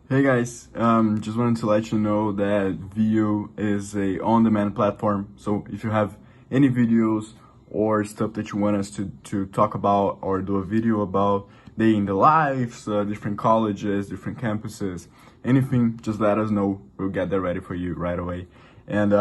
Hey guys, just wanted to let you know that Vioo is a on-demand platform. So if you have any videos or stuff that you want us to talk about or do a video about day in the lives, different colleges, different campuses, anything, just let us know. We'll get that ready for you right away. And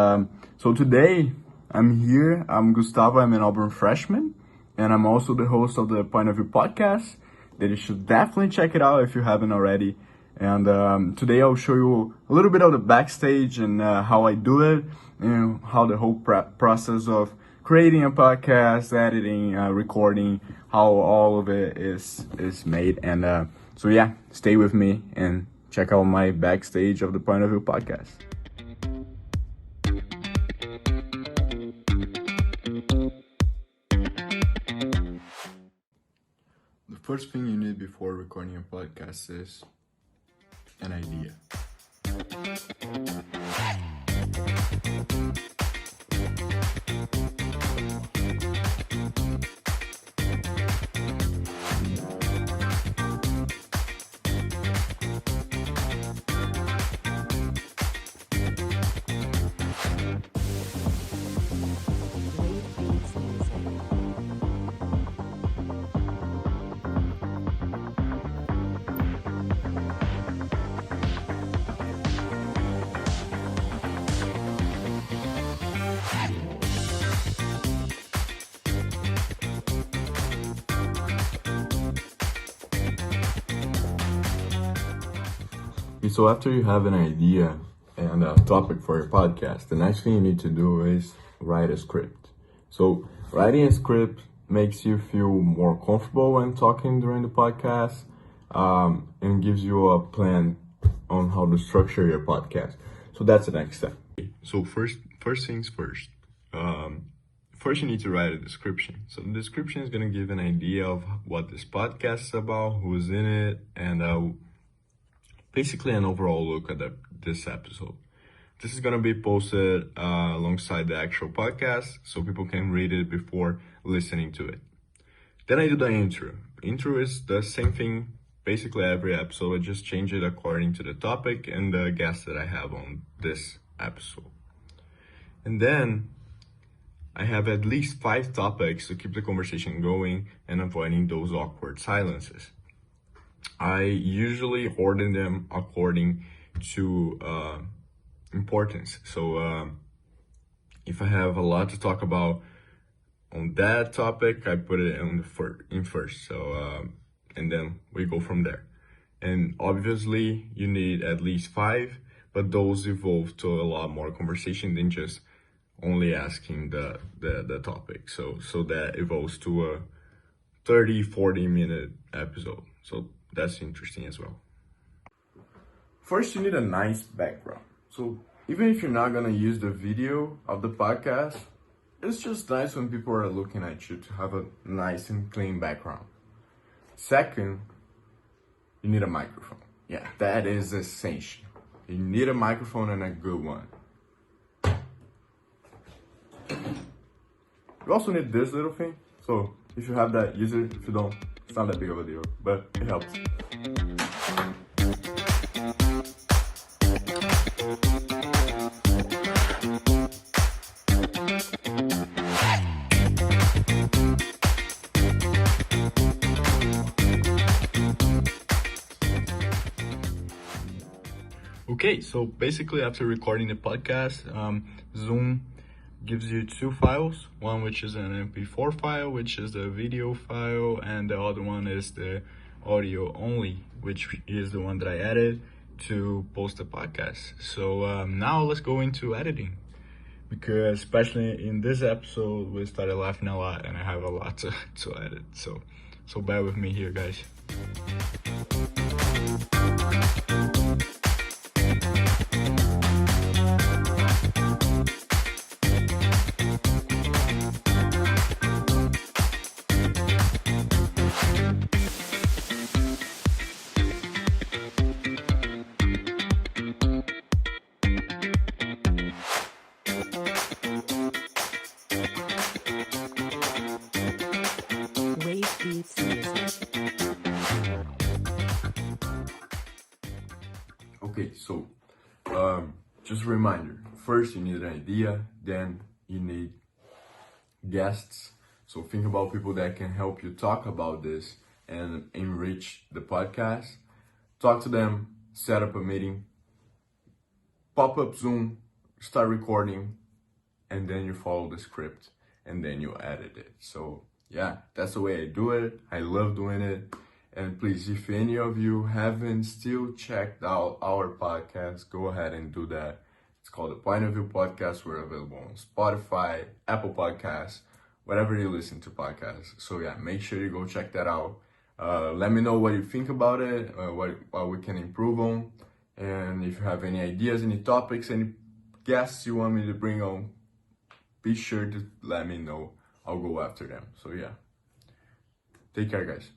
so today I'm here. I'm Gustavo. I'm an Auburn freshman, and I'm also the host of the Point of Vioo Podcast. That you should definitely check it out if you haven't already. And today I'll show you a little bit of the backstage and how I do it, and how the whole process of creating a podcast, editing, recording, how all of it is made. And so yeah, stay with me and check out my backstage of the Point of Vioo Podcast. The first thing you need before recording a podcast is an idea. So after you have an idea and a topic for your podcast, the next thing you need to do is write a script. So writing a script makes you feel more comfortable when talking during the podcast, and gives you a plan on how to structure your podcast. So that's the next step. So first things first. First you need to write a description. So the description is going to give an idea of what this podcast is about, who's in it, and basically an overall look at this episode. This is going to be posted alongside the actual podcast, so people can read it before listening to it. Then I do the intro. Intro is the same thing basically every episode. I just change it according to the topic and the guest that I have on this episode. And then I have at least 5 topics to keep the conversation going and avoiding those awkward silences. I usually order them according to importance. So if I have a lot to talk about on that topic, I put it on in first. So and then we go from there. And obviously you need at least 5, but those evolve to a lot more conversation than just only asking the topic. So that evolves to a 30-40 minute episode. So that's interesting as well. First, you need a nice background. So even if you're not gonna use the video of the podcast, it's just nice when people are looking at you to have a nice and clean background. Second, you need a microphone. Yeah, that is essential. You need a microphone and a good one. You also need this little thing. So if you have that, use it. If you don't, it's not that big of a deal, but it helps. Okay, so basically after recording the podcast, Zoom gives you 2 files, one which is an MP4 file, which is the video file, and the other one is the audio only, which is the one that I added to post the podcast. So now let's go into editing, because especially in this episode, we started laughing a lot and I have a lot to edit. So bear with me here, guys. Wave beats music. Okay, so just a reminder. First, you need an idea, then you need guests. So think about people that can help you talk about this and enrich the podcast. Talk to them, set up a meeting, pop up Zoom, start recording, and then you follow the script and then you edit it. So yeah, that's the way I do it. I love doing it. And please, if any of you haven't still checked out our podcast, go ahead and do that. It's called the Point of Vioo Podcast. We're available on Spotify, Apple Podcasts, whatever you listen to podcasts. So yeah, make sure you go check that out. Let me know what you think about it, what we can improve on. And if you have any ideas, any topics, any guests you want me to bring on, be sure to let me know. I'll go after them. So yeah, take care, guys.